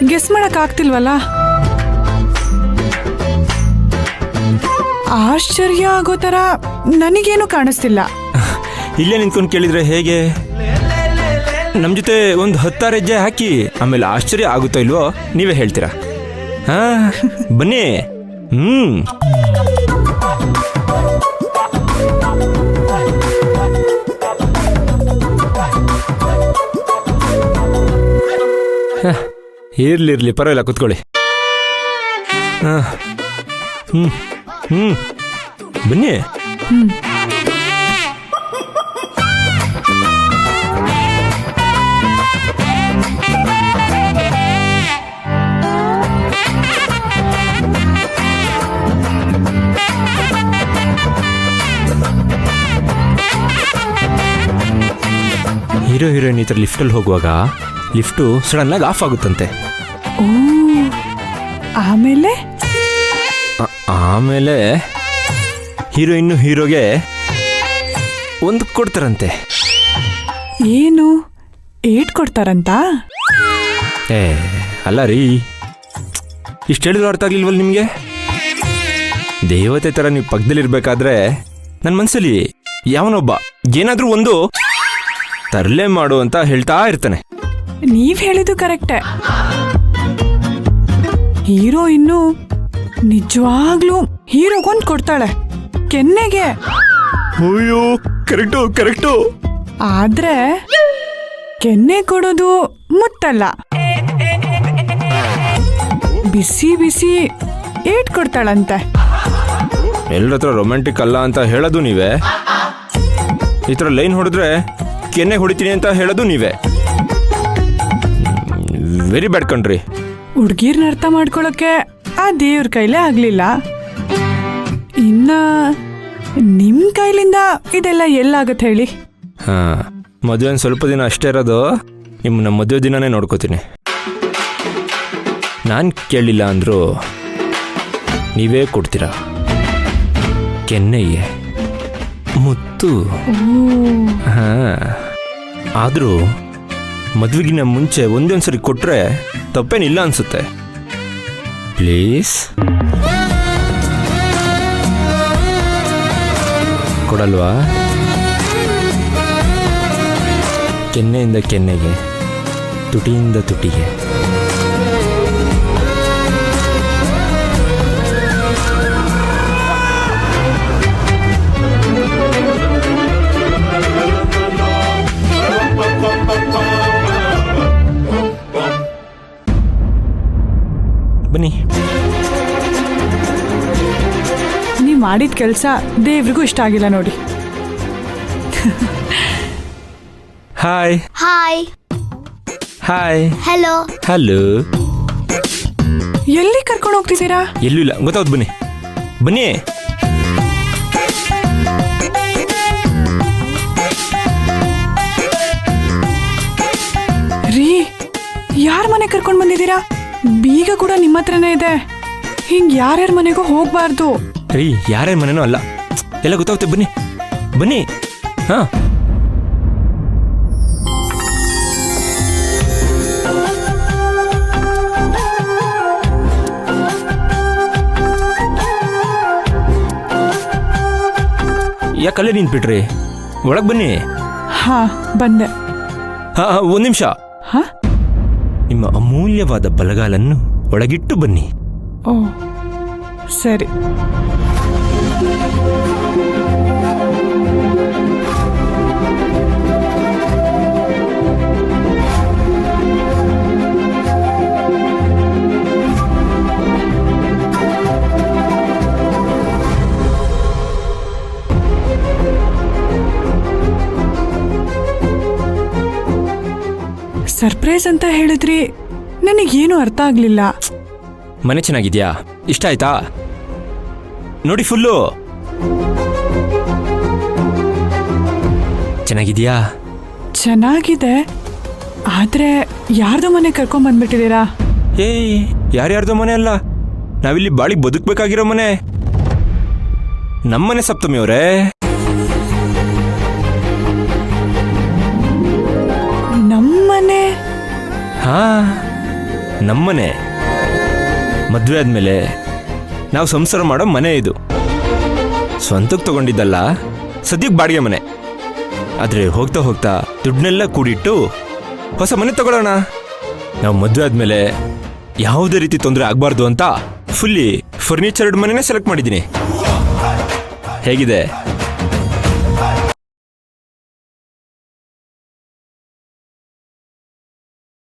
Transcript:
Guess ಮಾಡಕ್ ಆಗ್ತಿಲ್ವಲ್ಲ. ಆಶ್ಚರ್ಯ ಆಗೋ ತರ ನನಗೇನು ಕಾಣಿಸ್ತಿಲ್ಲ. ಇಲ್ಲೇ ನಿಂತ್ಕೊಂಡು ಕೇಳಿದ್ರೆ ಹೇಗೆ? ನಮ್ಮ ಜೊತೆ ಒಂದು 10 ಹೆಜ್ಜೆ ಹಾಕಿ ಆಮೇಲೆ ಆಶ್ಚರ್ಯ ಆಗುತ್ತೋ ಇಲ್ವೋ ನೀವೇ ಹೇಳ್ತೀರಾ. ಹಾ ಬನ್ನಿ. ಇರ್ಲಿ ಪರವಾಗಿಲ್ಲ, ಕೂತ್ಕೊಳ್ಳಿ. ಬನ್ನಿ. ಹೀರೋ ಹೀರೋಯಿನ್ ಈ ಥರ ಲಿಫ್ಟಲ್ಲಿ ಹೋಗುವಾಗ ಲಿಫ್ಟು ಸಡನ್ ಆಗಿ ಆಫ್ ಆಗುತ್ತಂತೆ. ಆಮೇಲೆ ಹೀರೋಯಿನ್ನು ಹೀರೋಗೆ ಒಂದು ಕೊಡ್ತಾರಂತೆ. ಏನು ಏಟ್ ಕೊಡ್ತಾರಂತ? ಅಲ್ಲ ರೀ, ಇಷ್ಟು ಹೇಳಿದ್ರು ಅರ್ಥ ಆಗ್ಲಿಲ್ವಲ್ಲ ನಿಮಗೆ? ದೇವತೆ ಥರ ನೀವು ಪಕ್ಕದಲ್ಲಿರ್ಬೇಕಾದ್ರೆ ನನ್ನ ಮನಸ್ಸಲ್ಲಿ ಯಾವನೊಬ್ಬ ಏನಾದರೂ ಒಂದು ತರಲೆ ಮಾಡು ಅಂತ ಹೇಳ್ತಾ ಇರ್ತಾನೆ. ನೀವ್ ಹೇಳಿದ್ದು ಕರೆಕ್ಟೇ. ಹೀರೋ ಇನ್ನು ನಿಜವಾಗ್ಲೂ ಹೀರೋಗೊಂದು ಕೊಡ್ತಾಳೆ, ಕೆನ್ನೆಗೆ. ಅಯ್ಯೋ ಕರೆಕ್ಟು. ಆದ್ರೆ ಕೆನ್ನೆ ಕೊಡೋದು ಮುತ್ತಲ್ಲ, ಬಿಸಿ ಬಿಸಿ ಏಟ್ ಕೊಡ್ತಾಳಂತೆ. ಎಲ್ಲರ ಹತ್ರ ರೊಮ್ಯಾಂಟಿಕ್ ಅಲ್ಲ ಅಂತ ಹೇಳೋದು ನೀವೇ, ಈ ಥರ ಲೈನ್ ಹೊಡೆದ್ರೆ ಕೆನ್ನೆ ಹೊಡಿತೀನಿ ಅಂತ ಹೇಳೋದು ನೀವೇ. ವೆರಿ ಬ್ಯಾಡ್ ಕಣ್ರಿ. ಹುಡ್ಗೀರ್ನ ಅರ್ಥ ಮಾಡ್ಕೊಳಕ್ಕೆ ಆ ದೇವ್ರ ಕೈಲೇ ಆಗ್ಲಿಲ್ಲ, ಇನ್ನ ನಿಮ್ ಕೈಲಿಂದ ಇದೆಲ್ಲ ಎಲ್ಲಾಗತ್ತೆ ಹೇಳಿ? ಮದುವೆ ಸ್ವಲ್ಪ ದಿನ ಅಷ್ಟೇ ಇರೋದು, ನಿಮ್ಮನ್ನ ಮದುವೆ ದಿನನೇ ನೋಡ್ಕೋತೀನಿ. ನಾನು ಕೇಳಲಿಲ್ಲ ಅಂದರೂ ನೀವೇ ಕೊಡ್ತೀರಾ ಕೆನ್ನೆಗೆ ಮುತ್ತು. ಆದರೂ ಮದುವೆಗಿನ ಮುಂಚೆ ಒಂದೊಂದ್ಸರಿ ಕೊಟ್ರೆ ತಪ್ಪೇನಿಲ್ಲ ಅನ್ಸುತ್ತೆ. ಪ್ಲೀಸ್ ಕೊಡಲ್ವಾ? ಕೆನ್ನೆಯಿಂದ ಕೆನ್ನೆಗೆ, ತುಟಿಯಿಂದ ತುಟಿಗೆ. ಬನ್ನಿ. ನೀವ್ ಮಾಡಿದ ಕೆಲಸ ದೇವ್ರಿಗೂ ಇಷ್ಟ ಆಗಿಲ್ಲ ನೋಡಿ. Hi hi hi. Hello hello. ಎಲ್ಲಿ ಕರ್ಕೊಂಡು ಹೋಗ್ತಿದ್ದೀರಾ? ಎಲ್ಲೂ ಇಲ್ಲ, ಗೊತ್ತಾವ್ದು. ಬನ್ನಿ ಬನ್ನಿ. ರೀ, ಯಾರ ಮನೆ ಕರ್ಕೊಂಡು ಬಂದಿದ್ದೀರಾ? ಬೀಗ ಕೂಡ ನಿಮ್ಮ ಹತ್ರನೇ ಇದೆ. ಹಿಂಗ್ ಯಾರ್ಯಾರ ಮನೆಗೂ ಹೋಗ್ಬಾರ್ದು. ರೀ, ಯಾರ್ಯಾರ ಮನೆನೂ ಅಲ್ಲ, ಎಲ್ಲ ಗೊತ್ತಾಗುತ್ತೆ. ಬನ್ನಿ ಬನ್ನಿ. ಹಾ ಯಾಕಲ್ಲೇ ನಿಂತ್ಬಿಟ್ರಿ? ಒಳಗೆ ಬನ್ನಿ. ಹಾ ಬಂದೆ. ಒಂದು ನಿಮಿಷ. ನಿಮ್ಮ ಅಮೂಲ್ಯವಾದ ಬಲಗಾಲನ್ನು ಒಳಗಿಟ್ಟು ಬನ್ನಿ. ಓ ಸರಿ. ಸರ್ಪ್ರೈಸ್ ಅಂತ ಹೇಳಿದ್ರಿ, ನನಗೇನು ಅರ್ಥ ಆಗ್ಲಿಲ್ಲ. ಮನೆ ಚೆನ್ನಾಗಿದ್ಯಾ? ಇಷ್ಟ ಆಯ್ತಾ? ನೋಡಿ, ಫುಲ್ಲು ಚೆನ್ನಾಗಿದ್ಯಾ? ಚೆನ್ನಾಗಿದೆ, ಆದ್ರೆ ಯಾರ್ದೋ ಮನೆ ಕರ್ಕೊಂಡ್ ಬಂದ್ಬಿಟ್ಟಿದ್ದೀರಾ? ಯಾರ್ಯಾರ್ದೋ ಮನೆ ಅಲ್ಲ, ನಾವಿಲ್ಲಿ ಬಾಳಿ ಬದುಕಬೇಕಾಗಿರೋ ಮನೆ. ನಮ್ಮನೆ ಸಪ್ತಮಿ ಅವರೇ. ನಮ್ಮನೆ? ಹಾ, ನಮ್ಮನೆ. ಮದುವೆ ಆದಮೇಲೆ ನಾವು ಸಂಸಾರ ಮಾಡೋ ಮನೆ ಇದು. ಸ್ವಂತಕ್ಕೆ ತಗೊಂಡಿದ್ದಲ್ಲ, ಸದ್ಯಕ್ಕೆ ಬಾಡಿಗೆ ಮನೆ. ಆದರೆ ಹೋಗ್ತಾ ಹೋಗ್ತಾ ದುಡ್ಡನ್ನೆಲ್ಲ ಕೂಡಿಟ್ಟು ಹೊಸ ಮನೆ ತಗೊಳ್ಳೋಣ. ನಾವು ಮದುವೆ ಆದಮೇಲೆ ಯಾವುದೇ ರೀತಿ ತೊಂದರೆ ಆಗಬಾರ್ದು ಅಂತ ಫುಲ್ಲಿ ಫರ್ನಿಚರ್ಡ್ ಮನೆನೇ ಸೆಲೆಕ್ಟ್ ಮಾಡಿದ್ದೀನಿ. ಹೇಗಿದೆ?